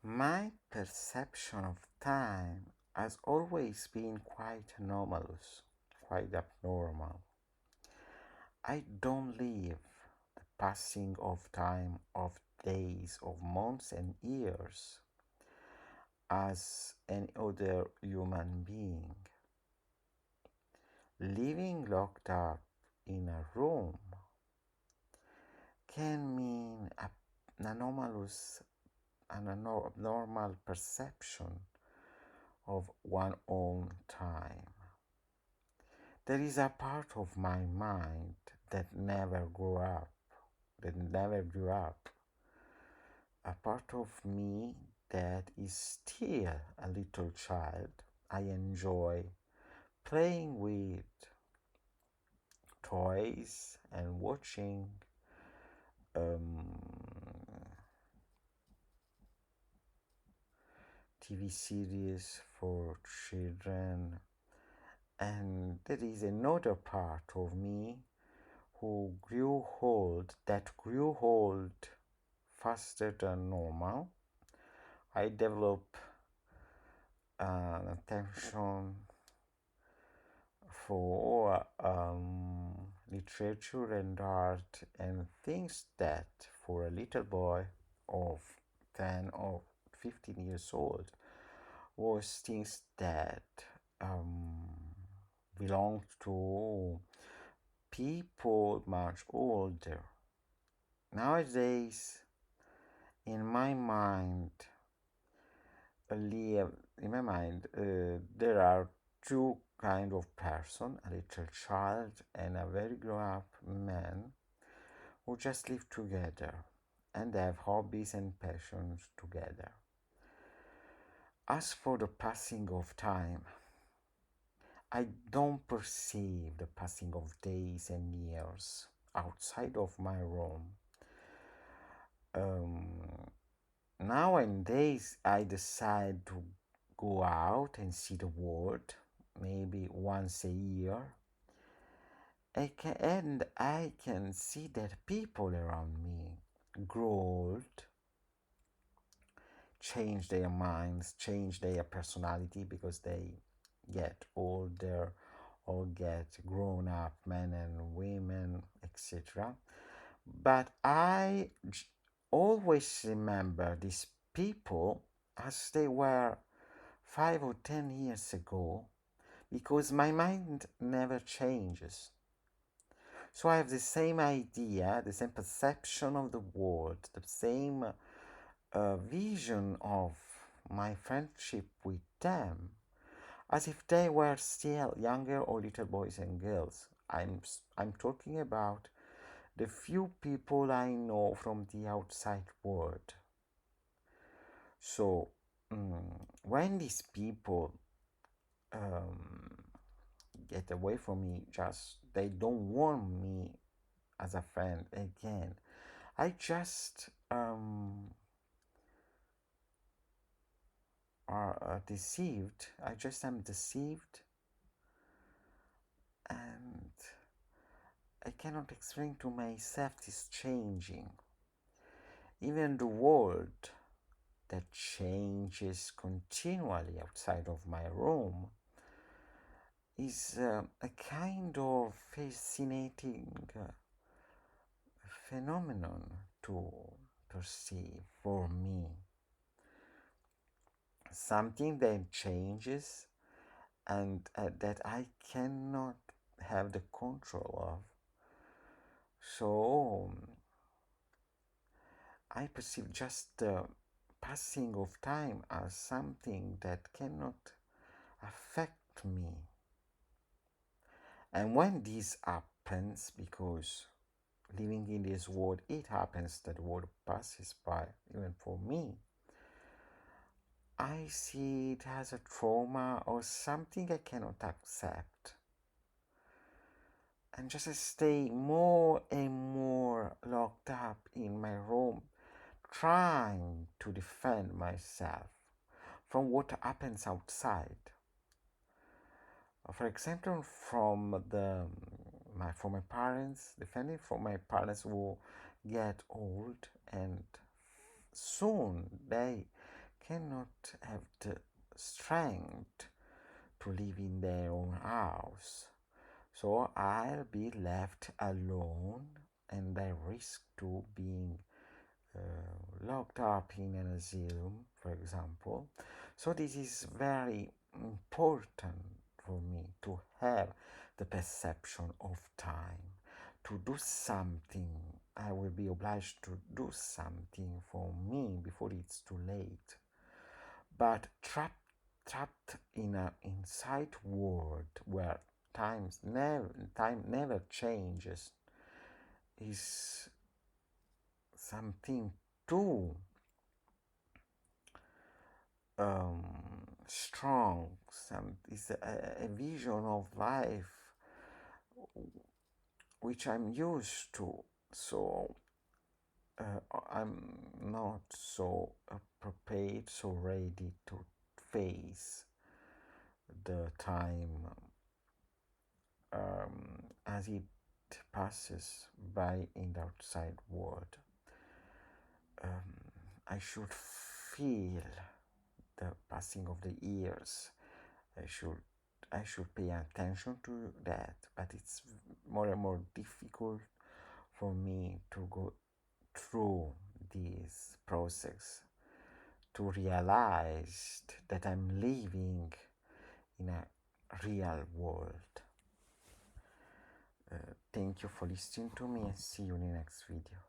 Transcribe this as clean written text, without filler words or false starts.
My perception of time has always been quite anomalous, quite abnormal. I don't live the passing of time, of days, of months, and years as any other human being. Living locked up in a room can mean an anomalous, an abnormal perception of one's own time. There is a part of my mind that never grew up, that never grew up. A part of me that is still a little child. I enjoy playing with toys and watching TV series for children. And there is another part of me that grew old faster than normal. I developed an attention for literature and art and things that for a little boy of 10 or 15 years old was things that belonged to people much older. Nowadays, in my mind, there are two kind of person, a little child and a very grown-up man who just live together and have hobbies and passions together. As for the passing of time, I don't perceive the passing of days and years outside of my room. Nowadays, I decide to go out and see the world, maybe once a year. And I can see that people around me grow old, change their minds, change their personality because they get older or get grown up, men and women, etc. But always remember these people as they were 5 or 10 years ago because my mind never changes. So I have the same idea, the same perception of the world, the same vision of my friendship with them as if they were still younger or little boys and girls. I'm talking about the few people I know from the outside world. So when these people get away from me, just they don't want me as a friend again, I just are deceived. I just am deceived, and I cannot explain to myself this changing. Even the world that changes continually outside of my room is a kind of fascinating phenomenon to perceive for me. Something that changes and that I cannot have the control of. So I perceive just the passing of time as something that cannot affect me. And when this happens, because living in this world, it happens that the world passes by, even for me, I see it as a trauma or something I cannot accept. And just stay more and more locked up in my room, trying to defend myself from what happens outside. For example, from my parents, defending from my parents who get old and soon they cannot have the strength to live in their own house. So I'll be left alone and I risk to being locked up in an asylum, for example. So this is very important for me to have the perception of time, to do something. I will be obliged to do something for me before it's too late. But trapped in an inside world where time never changes is something too strong. It's a vision of life which I'm used to. So I'm not so prepared, so ready to face the time as it passes by in the outside world. I should feel the passing of the years. I should pay attention to that, but it's more and more difficult for me to go through this process to realize that I'm living in a real world. Thank you for listening to me and see you in the next video.